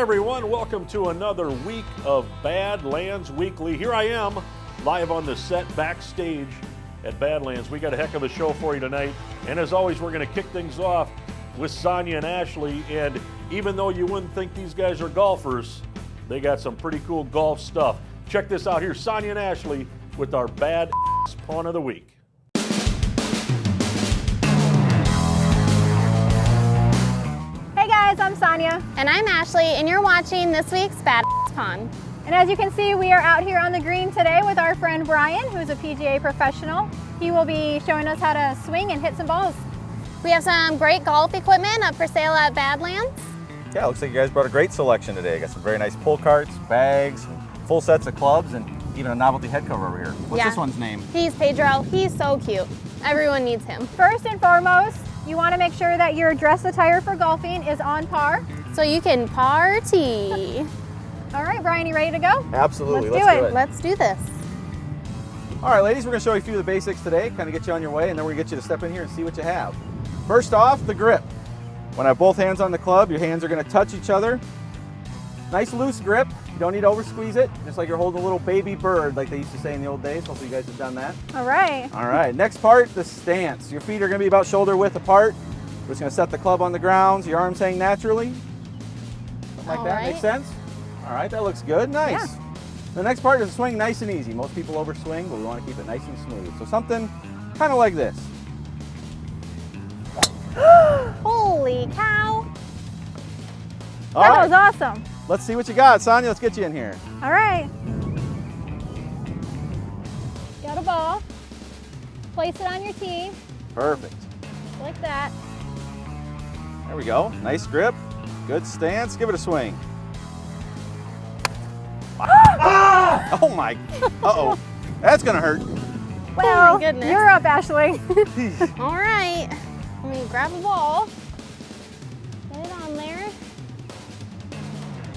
everyone, welcome to another week of Badlands Weekly. Here I am, live on the set backstage at Badlands. We got a heck of a show for you tonight, and as always, we're going to kick things off with Sonia and Ashley, and even though you wouldn't think these guys are golfers, they got some pretty cool golf stuff. Check this out here, Sonia and Ashley with our Bad Pawn of the Week. Hey guys, I'm Sonia. And I'm Ashley, and you're watching this week's Bad Pawn. And as you can see, we are out here on the green today with our friend Brian, who's a PGA professional. He will be showing us how to swing and hit some balls. We have some great golf equipment up for sale at Badlands. Yeah, looks like you guys brought a great selection today. Got some very nice pull carts, bags, full sets of clubs, and even a novelty head cover over here. What's this one's name? He's Pedro. He's so cute. Everyone needs him. First and foremost, you want to make sure that your dress attire for golfing is on par. So you can party. All right, Brian, you ready to go? Absolutely, let's do it. Let's do this. All right, ladies, we're gonna show you a few of the basics today, kind of get you on your way, and then we're gonna get you to step in here and see what you have. First off, the grip. When I have both hands on the club, your hands are gonna touch each other. Nice loose grip. You don't need to over squeeze it, just like you're holding a little baby bird like they used to say in the old days. Hopefully you guys have done that. All right. All right, next part, the stance. Your feet are gonna be about shoulder width apart. We're just gonna set the club on the ground, so your arms hang naturally. Something like that, makes sense? All right, that looks good, nice. Yeah. The next part is swing nice and easy. Most people overswing, but we wanna keep it nice and smooth. So something kind of like this. Holy cow. That was awesome. Let's see what you got. Sonia, let's get you in here. All right. Got a ball. Place it on your tee, Perfect. like that. There we go. Nice grip. Good stance. Give it a swing. Ah! Oh my. Uh-oh. That's going to hurt. Well, goodness. you're up, Ashley. All right. Let me grab a ball. Put it on there.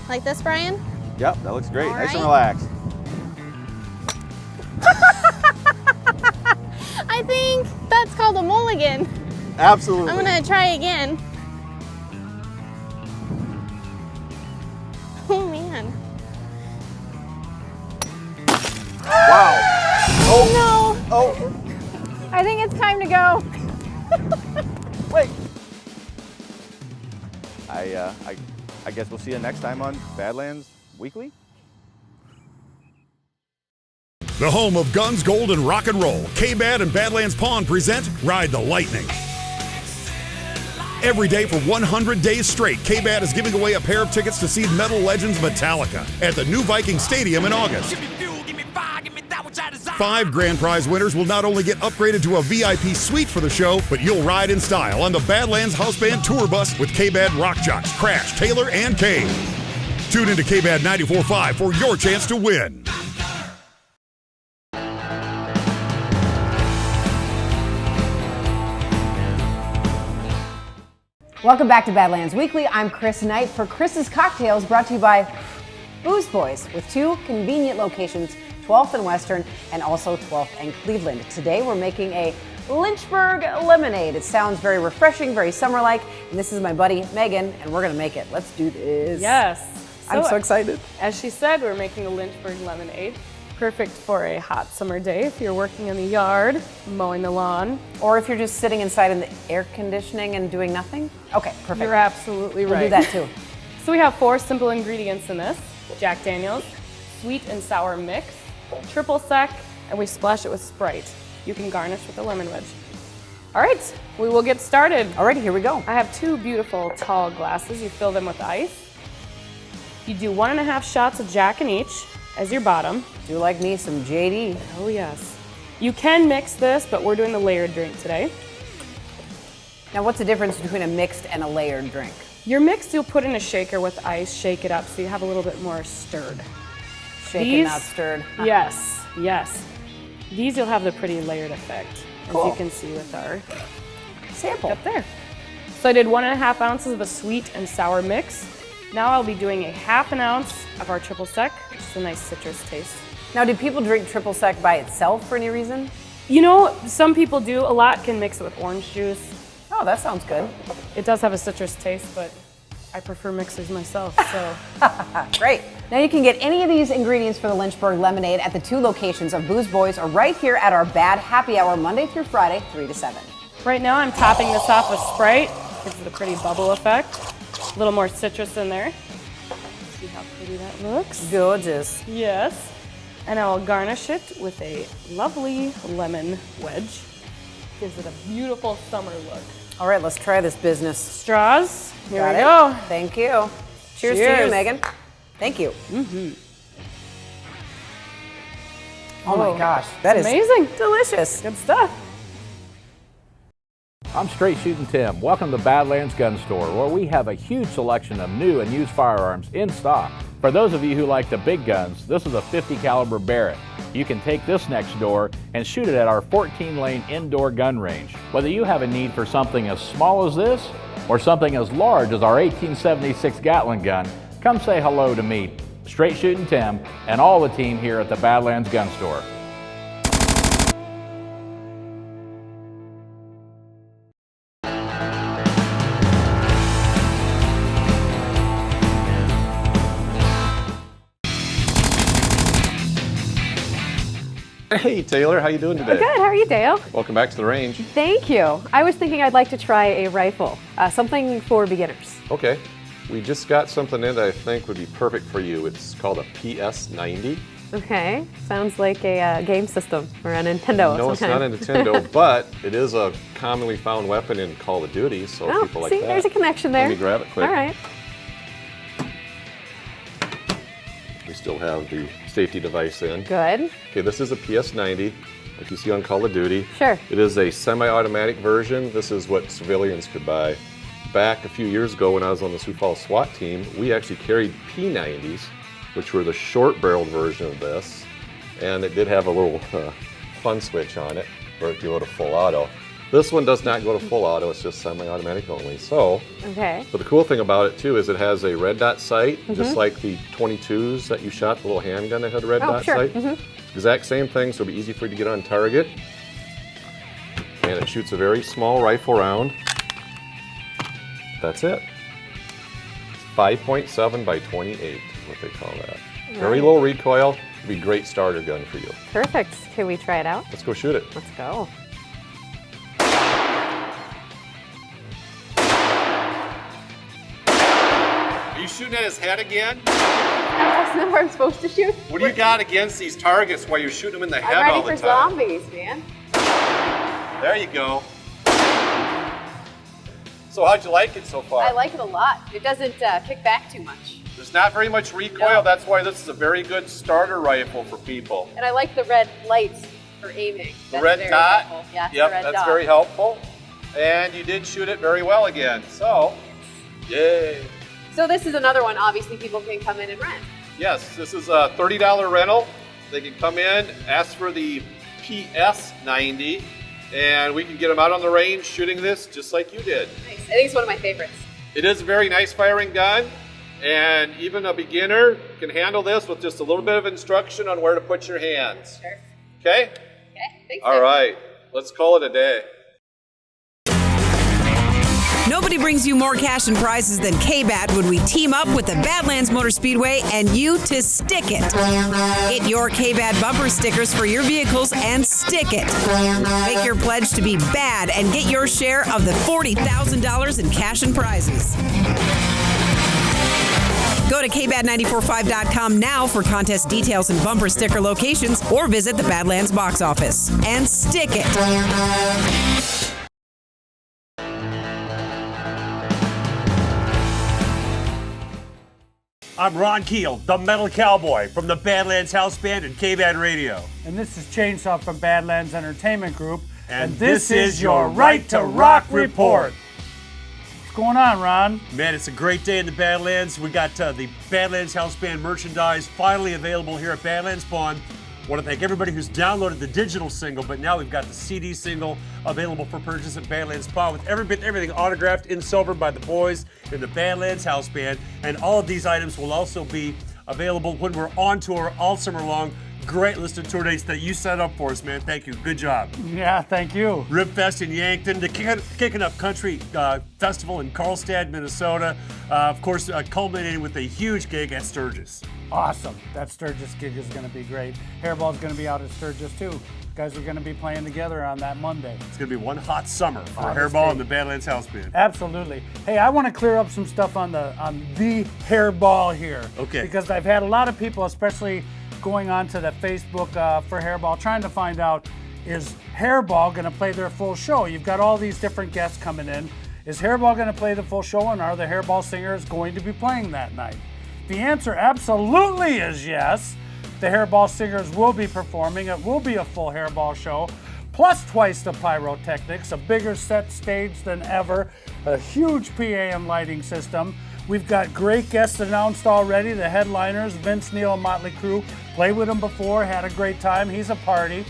Like this, Brian? Yep, that looks great. All Nice and right. relaxed. I think that's called a mulligan. Absolutely. I'm gonna try again. Oh man. Wow. Oh. No. Oh. I think it's time to go. Wait. I guess we'll see you next time on Badlands Weekly. The home of guns, gold, and rock and roll, K-Bad and Badlands Pawn present Ride the Lightning. Every day for 100 days straight, K-Bad is giving away a pair of tickets to see metal legends Metallica at the new Viking Stadium in August. 5 grand prize winners will not only get upgraded to a VIP suite for the show, but you'll ride in style on the Badlands House Band Tour Bus with K-Bad rock jocks Crash, Taylor, and Cave. Tune into K-Bad 94.5 for your chance to win. Welcome back to Badlands Weekly. I'm Chris Knight for Chris's Cocktails, brought to you by Booze Boys, with 2 convenient locations, 12th and Western, and also 12th and Cleveland. Today we're making a Lynchburg lemonade. It sounds very refreshing, very summer-like, and this is my buddy Megan, and we're gonna make it. Let's do this. Yes. I'm so excited. As she said, we're making a Lynchburg lemonade. Perfect for a hot summer day if you're working in the yard, mowing the lawn. Or if you're just sitting inside in the air conditioning and doing nothing. Okay, perfect. You're absolutely right. We'll do that too. So we have 4 simple ingredients in this. Jack Daniel's, sweet and sour mix, triple sec, and we splash it with Sprite. You can garnish with a lemon wedge. All right, we will get started. All right, here we go. I have 2 beautiful tall glasses. You fill them with ice. You do 1.5 shots of Jack in each as your bottom. Do like me some JD. Oh yes. You can mix this, but we're doing the layered drink today. Now what's the difference between a mixed and a layered drink? Your mix you'll put in a shaker with ice, shake it up so you have a little bit more stirred. Shaken, not stirred. Yes, yes. These you'll have the pretty layered effect, as you can see with our sample up there. So I did 1.5 ounces of a sweet and sour mix. Now I'll be doing a 1/2 ounce of our triple sec, which is a nice citrus taste. Now, do people drink triple sec by itself for any reason? You know, some people do. A lot can mix it with orange juice. Oh, that sounds good. It does have a citrus taste, but I prefer mixers myself, so. Great. Now you can get any of these ingredients for the Lynchburg lemonade at the 2 locations of Booze Boys or right here at our Bad Happy Hour Monday through Friday, 3 to 7. Right now I'm topping this off with Sprite. Gives it a pretty bubble effect. A little more citrus in there. See how pretty that looks? Gorgeous. Yes. And I will garnish it with a lovely lemon wedge. Gives it a beautiful summer look. All right, let's try this business. Straws. Here Got we it. go. Thank you. Cheers to you, Cheers. Megan. Thank you. Oh my gosh, that is amazing. delicious. Good stuff. I'm Straight Shooting Tim. Welcome to Badlands Gun Store, where we have a huge selection of new and used firearms in stock. For those of you who like the big guns, this is a 50 caliber Barrett. You can take this next door and shoot it at our 14-lane indoor gun range. Whether you have a need for something as small as this or something as large as our 1876 Gatling gun, come say hello to me, Straight Shooting Tim, and all the team here at the Badlands Gun Store. Hey Taylor, how you doing today? Good, how are you, Dale? Welcome back to the range. Thank you. I was thinking I'd like to try a rifle, something for beginners. Okay, we just got something in that I think would be perfect for you. It's called a PS90. Okay, sounds like a game system or a Nintendo. No, of it's some not kind. a Nintendo, but it is a commonly found weapon in Call of Duty, so Oh, people like see, that. there's a connection there. Let me grab it quick. All right. We still have the safety device in. Good. Okay, this is a PS90, like you see on Call of Duty. Sure. It is a semi-automatic version. This is what civilians could buy. Back a few years ago when I was on the Sioux Falls SWAT team, we actually carried P90s, which were the short-barreled version of this. And it did have a little fun switch on it for it to go to full auto. This one does not go to full auto, it's just semi-automatic only. So, Okay. but the cool thing about it too is it has a red dot sight, Mm-hmm. just like the 22s that you shot, the little handgun that had a red Oh, dot sure. sight. Mhm. Exact same thing, so it'll be easy for you to get on target. And it shoots a very small rifle round. That's it. 5.7 by 28 is what they call that. Very low recoil. It'd be a great starter gun for you. Perfect. Can we try it out? Let's go shoot it. Let's go. Are you shooting at his head again? That's not where I'm supposed to shoot. What do you got against these targets while you're shooting them in the head I'm all ready the for time? zombies, man. There you go. So how'd you like it so far? I like it a lot. It doesn't kick back too much. There's not very much recoil. No. That's why this is a very good starter rifle for people. And I like the red lights for aiming. The That's red very dot. helpful. Yeah, Yep, the red that's dot. very helpful. And you did shoot it very well again. So, yay. So this is another one, obviously, people can come in and rent. Yes, this is a $30 rental. They can come in, ask for the PS90, and we can get them out on the range shooting this just like you did. Nice. I think it's one of my favorites. It is a very nice firing gun, and even a beginner can handle this with just a little bit of instruction on where to put your hands. Sure. Okay? Okay, thanks. All right, let's call it a day. Nobody brings you more cash and prizes than K-Bat when we team up with the Badlands Motor Speedway and you to stick it. Get your K-Bat bumper stickers for your vehicles and stick it. Make your pledge to be bad and get your share of the $40,000 in cash and prizes. Go to kbat945.com now for contest details and bumper sticker locations or visit the Badlands box office. And stick it. I'm Ron Keel, the Metal Cowboy from the Badlands House Band and K-Bad Radio. And this is Chainsaw from Badlands Entertainment Group. And this is your Right to Rock Report. What's going on, Ron? Man, it's a great day in the Badlands. We got the Badlands House Band merchandise finally available here at Badlands Pawn. I want to thank everybody who's downloaded the digital single, but now we've got the CD single available for purchase at Badlands Pawn with everything autographed in silver by the boys in the Badlands House Band. And all of these items will also be available when we're on tour all summer long great list of tour dates that you set up for us, man. Thank you. Good job. Yeah, thank you. Ribfest in Yankton, the Kicking Up Country Festival in Karlstad, Minnesota. Of course, culminating with a huge gig at Sturgis. Awesome. That Sturgis gig is going to be great. Hairball's going to be out at Sturgis too. Guys are going to be playing together on that Monday. It's going to be one hot summer for Hairball and the Badlands House Band. Absolutely. Hey, I want to clear up some stuff on the Hairball here. Okay. Because I've had a lot of people, especially going on to the Facebook for Hairball, trying to find out, is Hairball going to play their full show? You've got all these different guests coming in. Is Hairball going to play the full show, and are the Hairball singers going to be playing that night? The answer absolutely is yes. The Hairball singers will be performing. It will be a full Hairball show, plus twice the pyrotechnics, a bigger set stage than ever, a huge PA and lighting system. We've got great guests announced already. The headliners, Vince Neil and Motley Crue, played with him before, had a great time. He's a party.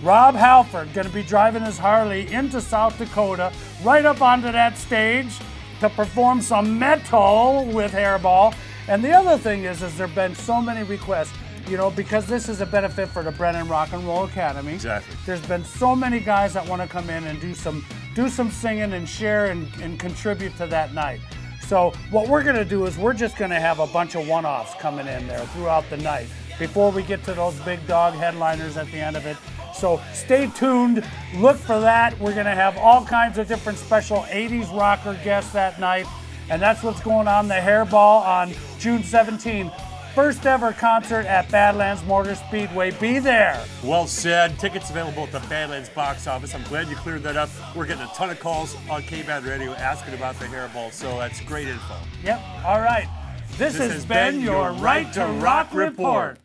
Rob Halford going to be driving his Harley into South Dakota, right up onto that stage to perform some metal with Hairball. And the other thing is there have been so many requests. You know, because this is a benefit for the Brennan Rock and Roll Academy. Exactly. There's been so many guys that want to come in and do some singing and share and contribute to that night. So what we're going to do is we're just going to have a bunch of one-offs coming in there throughout the night before we get to those big dog headliners at the end of it. So stay tuned. Look for that. We're going to have all kinds of different special 80s rocker guests that night. And that's what's going on the Hairball on June 17th. First ever concert at Badlands Motor Speedway. Be there. Well said. Tickets available at the Badlands box office. I'm glad you cleared that up. We're getting a ton of calls on KBAD Radio asking about the Hairball, so that's great info. Yep. All right. This has been your Right to Rock Report.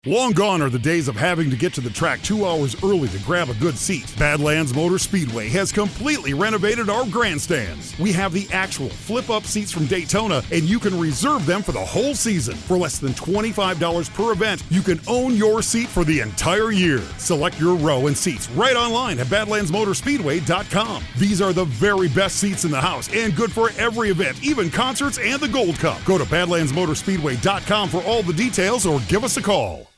Long gone are the days of having to get to the track 2 hours early to grab a good seat. Badlands Motor Speedway has completely renovated our grandstands. We have the actual flip-up seats from Daytona, and you can reserve them for the whole season. For less than $25 per event, you can own your seat for the entire year. Select your row and seats right online at BadlandsMotorspeedway.com. These are the very best seats in the house and good for every event, even concerts and the Gold Cup. Go to BadlandsMotorspeedway.com for all the details or give us a call.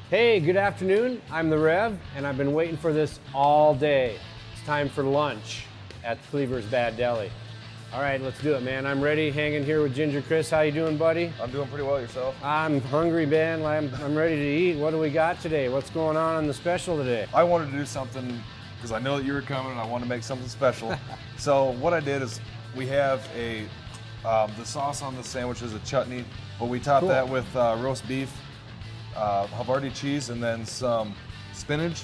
Hey, good afternoon. I'm the Rev, and I've been waiting for this all day. It's time for lunch at Cleaver's Bad Deli. All right, let's do it, man. I'm ready, hanging here with Ginger Chris. How you doing, buddy? I'm doing pretty well. Yourself? I'm hungry, man. I'm ready to eat. What do we got today? What's going on the special today? I wanted to do something because I know that you were coming, and I wanted to make something special. So what I did is we have the sauce on the sandwich is a chutney, but we top that with roast beef, Havarti cheese, and then some spinach.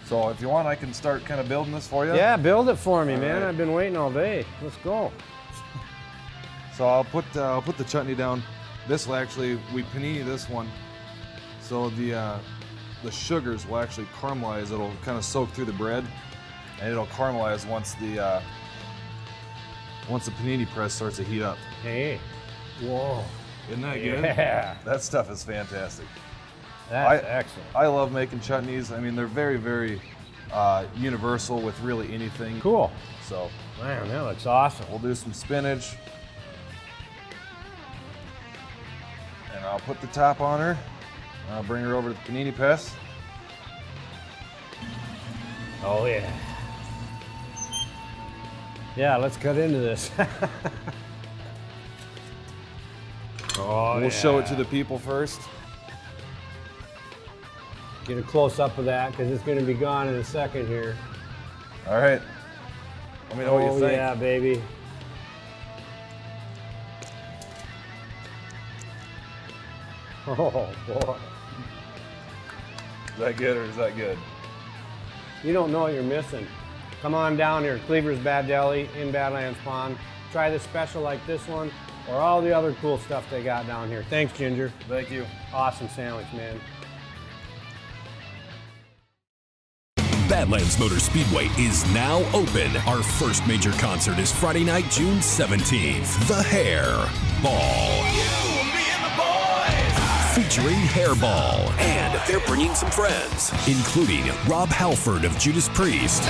So if you want, I can start kind of building this for you. Yeah, build it for me, all man. right. I've been waiting all day. Let's go. So I'll put the chutney down. This will actually, we panini this one, so the sugars will actually caramelize. It'll kind of soak through the bread, and it'll caramelize once the panini press starts to heat up. Hey, whoa. Isn't that good? Yeah. That stuff is fantastic. That's excellent. I love making chutneys. I mean, they're very, very universal with really anything. Cool. So, man, that looks awesome. We'll do some spinach. And I'll put the top on her. I'll bring her over to the panini press. Oh, yeah. Yeah, let's cut into this. We'll show it to the people first. Get a close-up of that because it's going to be gone in a second here. All right. Let me know what you think. Oh, yeah, baby. Oh, boy. Is that good or is that good? You don't know what you're missing. Come on down here, Cleaver's Bad Deli in Badlands Pond. Try the special like this one or all the other cool stuff they got down here. Thanks, Ginger. Thank you. Awesome sandwich, man. Badlands Motor Speedway is now open. Our first major concert is Friday night, June 17th. The Hair Ball. featuring Hairball. And they're bringing some friends, including Rob Halford of Judas Priest,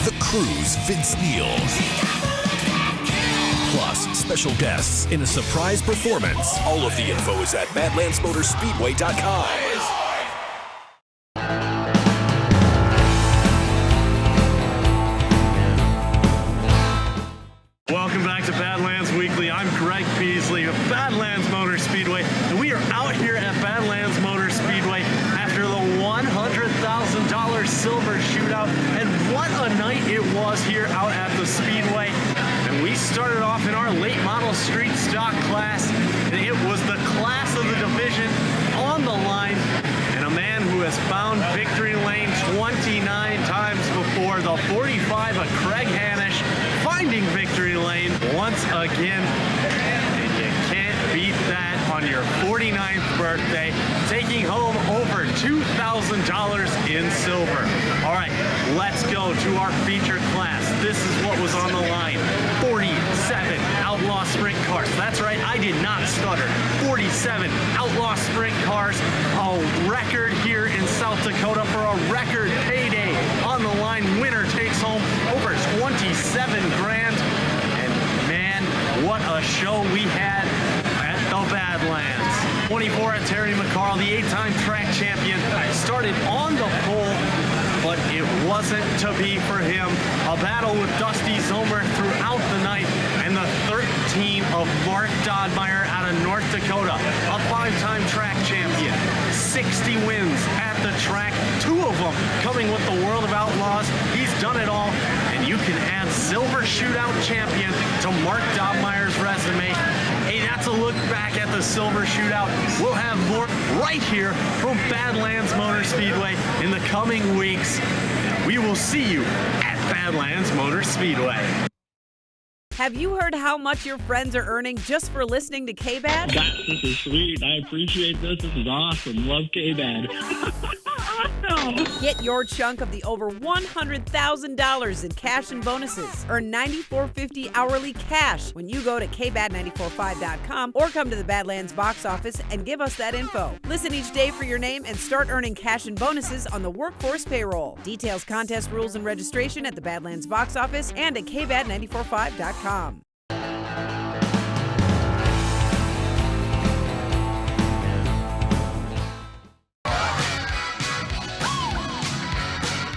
The Crew's Vince Neil, plus special guests in a surprise performance. All of the info is at BadlandsMotorspeedway.com. Welcome back to Badlands Weekly. I'm Greg Peasley of Badlands Motor Speedway, and we are out here at Badlands Motor Speedway after the $100,000 silver shootout. And what a night it was here out at the Speedway. And we started off in our late model street stock class, and it was the class of the division on the line. And a man who has found victory lane 29 times before, the 45 of Craig Hanisch, finding victory lane once again. And you can't beat that on your 49th birthday, taking home over $2,000 in silver. All right, let's go to our feature class. This is what was on the line. 47 Outlaw Sprint cars. That's right, I did not stutter. 47 Outlaw Sprint cars, a record here in South Dakota for a record payday. On the line, winner takes home over 27 grand. And man, what a show we had at the Badlands. 24 at Terry McCarl, the 8-time track champion, started on the pole, but it wasn't to be for him. A battle with Dusty Zomer throughout the night, and the 13 of Mark Dodmeyer out of North Dakota, a 5-time track champion, 60 wins at the track, 2 of them coming with the World of Outlaws. He's done it all, and you can add silver shootout champion to Mark Dodmeyer's resume. Hey, that's a look back at the silver shootout. We'll have more right here from Badlands Motor Speedway in the coming weeks. We will see you at Badlands Motor Speedway. Have you heard how much your friends are earning just for listening to K-Bad? This is sweet. I appreciate this. This is awesome. Love K-Bad. Get your chunk of the over $100,000 in cash and bonuses. Earn $94.50 hourly cash when you go to kbad945.com or come to the Badlands box office and give us that info. Listen each day for your name and start earning cash and bonuses on the workforce payroll. Details, contest rules, and registration at the Badlands box office and at kbad945.com.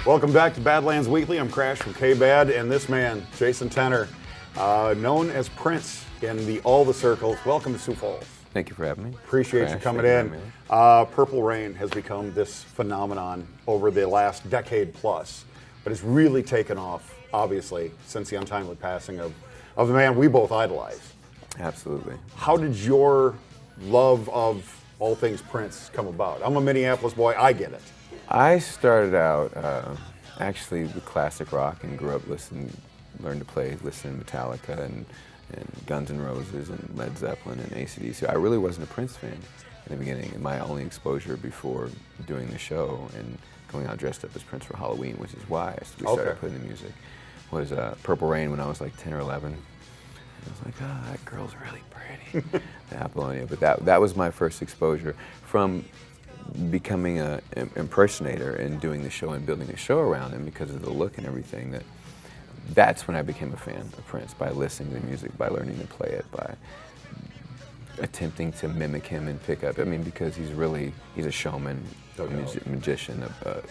Welcome back to Badlands Weekly. I'm Crash from K-Bad, and this man, Jason Tenner, known as Prince in all the circles. Welcome to Sioux Falls. Thank you for having me. Appreciate Crash, you coming in. Purple Rain has become this phenomenon over the last decade plus, but it's really taken off, obviously, since the untimely passing of the man we both idolize. Absolutely. How did your love of all things Prince come about? I'm a Minneapolis boy. I get it. I started out actually with classic rock and grew up listening to Metallica and Guns N' Roses and Led Zeppelin and AC/DC. I really wasn't a Prince fan in the beginning. And my only exposure before doing the show and going out dressed up as Prince for Halloween, which is why we started putting the music, was Purple Rain when I was like 10 or 11. I was like, oh, that girl's really pretty, the Apollonia. But that was my first exposure from becoming an impersonator and doing the show and building the show around him because of the look and everything. That's when I became a fan of Prince, by listening to the music, by learning to play it, by attempting to mimic him and pick up. I mean, because he's a showman, a magician, a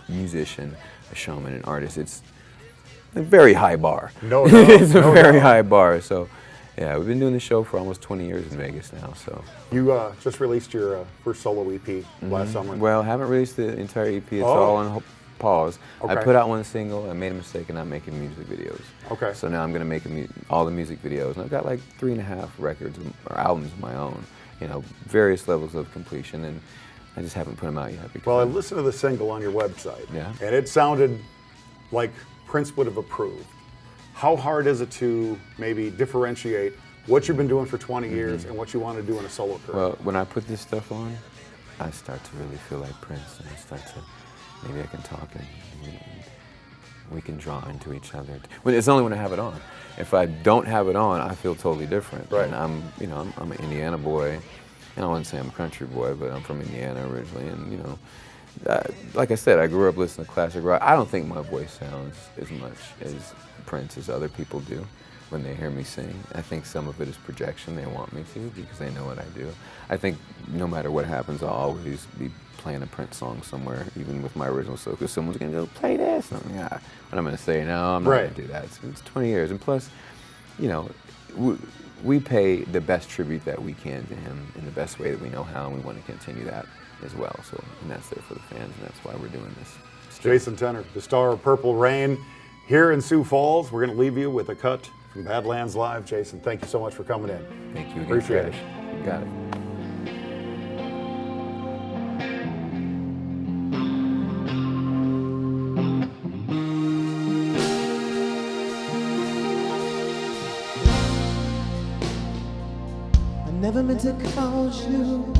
musician, a showman, an artist. It's a very high bar. It's a very high bar. So, yeah, we've been doing the show for almost 20 years in Vegas now. So you just released your first solo EP last summer. Well, I haven't released the entire EP. It's all on pause. Okay. I put out one single. I made a mistake in not making music videos. Okay. So now I'm going to make all the music videos, and I've got like 3.5 records or albums of my own. You know, various levels of completion, and I just haven't put them out yet. Well, I listened to the single on your website, yeah, and it sounded like Prince would have approved. How hard is it to maybe differentiate what you've been doing for 20 years and what you want to do in a solo career? Well, when I put this stuff on, I start to really feel like Prince, and I start to, maybe I can talk and we can draw into each other. It's only when I have it on. If I don't have it on, I feel totally different. Right. And I'm an Indiana boy. And I wouldn't say I'm a country boy, but I'm from Indiana originally. And, like I said, I grew up listening to classic rock. I don't think my voice sounds as much as Prince as other people do when they hear me sing. I think some of it is projection. They want me to because they know what I do. I think no matter what happens, I'll always be playing a Prince song somewhere, even with my original stuff, because someone's going to go, play this. And I'm going to say, no, I'm not going to do that. It's 20 years. And plus, we pay the best tribute that we can to him in the best way that we know how, and we want to continue that as well. So, and that's there for the fans, and that's why we're doing this. Jason Tenor, the star of Purple Rain, here in Sioux Falls. We're going to leave you with a cut from Badlands Live. Jason, thank you so much for coming in. Thank you again. Appreciate it. You got it. I never meant to cause you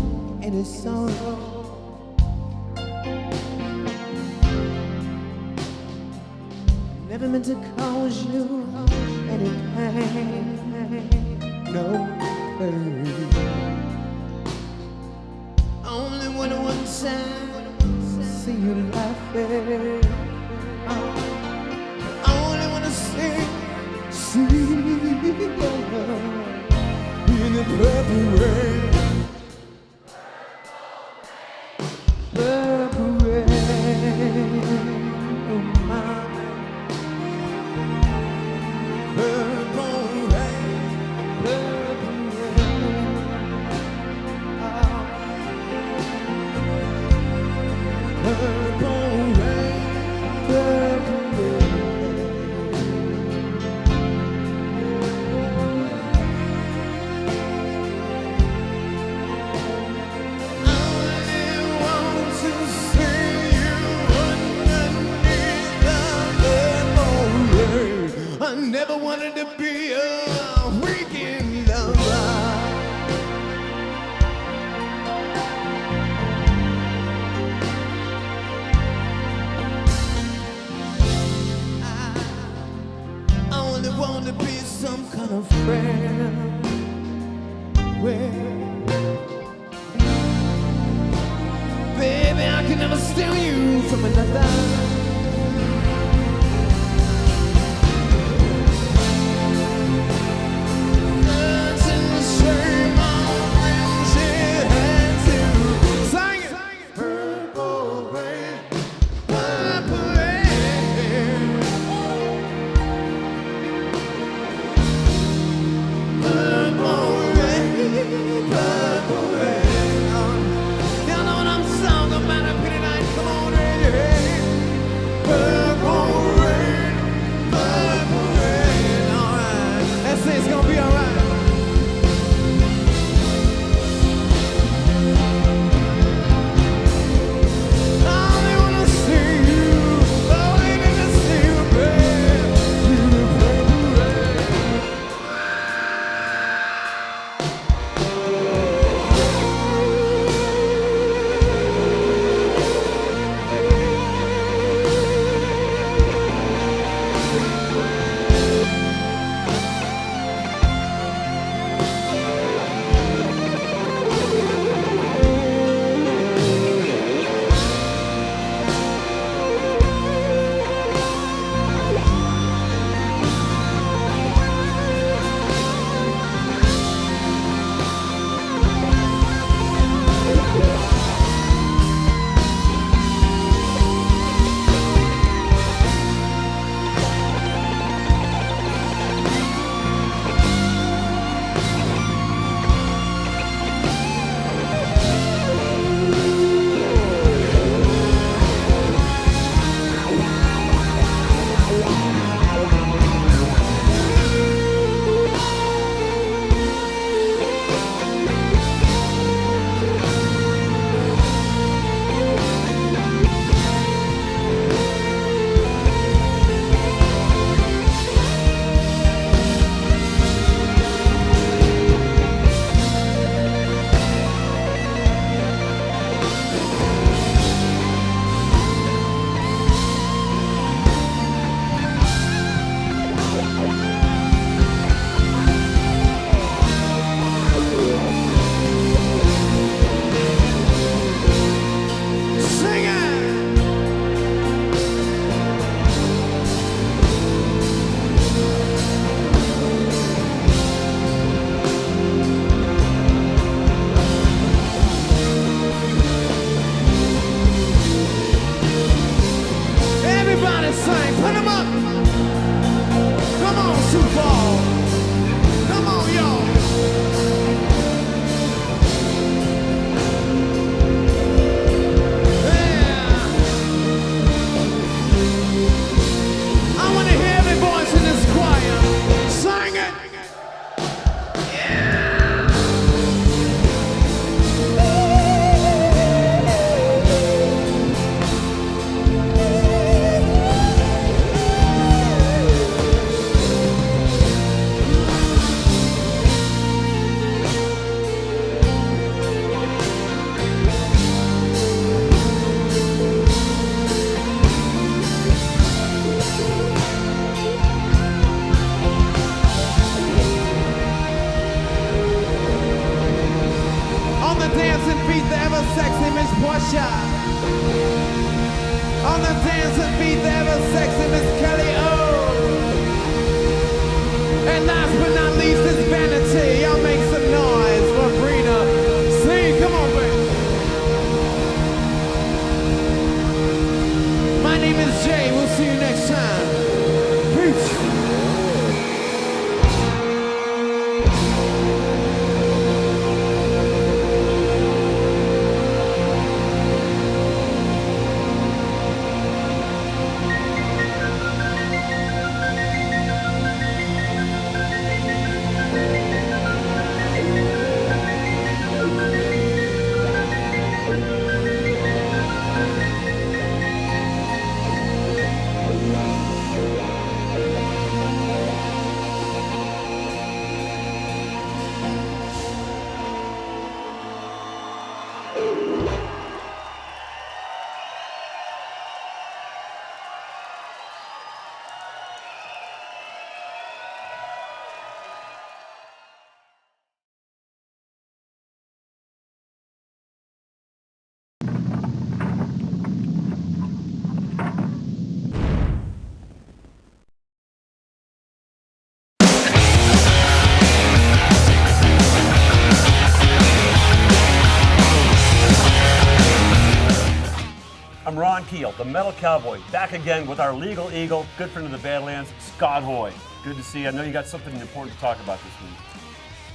any sorrow. Never meant to cause you any pain, no pain. Only when one time see you laughing. Only when I see you in the purple rain. Purple rain, oh my. Purple rain, purple rain. Purple rain, purple rain. I never wanted to be a weekend lover. I only wanted to be some kind of friend. Well, baby, I can never steal you from another. Come on, Sioux Falls. Come on, y'all. I want to hear every voice in this choir. Sing it. On the dancing feet, the ever sexy Miss Portia. On the dancing feet, the ever sexy Miss Kelly O. And last but not least is Vanity. Y'all make some noise for Brina. Sing, come on, baby. My name is Jay. We'll see you next time. Peace. I'm Ron Keel, the Metal Cowboy, back again with our legal eagle, good friend of the Badlands, Scott Hoy. Good to see you. I know you got something important to talk about this week.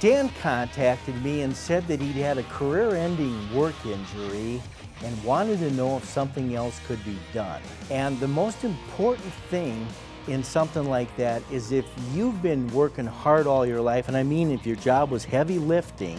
Dan contacted me and said that he'd had a career-ending work injury and wanted to know if something else could be done. And the most important thing in something like that is if you've been working hard all your life, and I mean if your job was heavy lifting,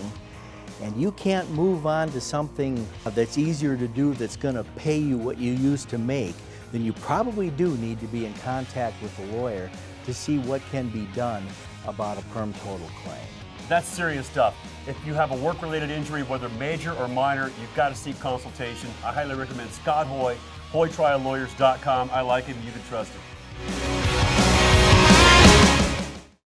and you can't move on to something that's easier to do that's going to pay you what you used to make, then you probably do need to be in contact with a lawyer to see what can be done about a perm total claim. That's serious stuff. If you have a work-related injury, whether major or minor, you've got to seek consultation. I highly recommend Scott Hoy, HoyTrialLawyers.com. I like him. You can trust him.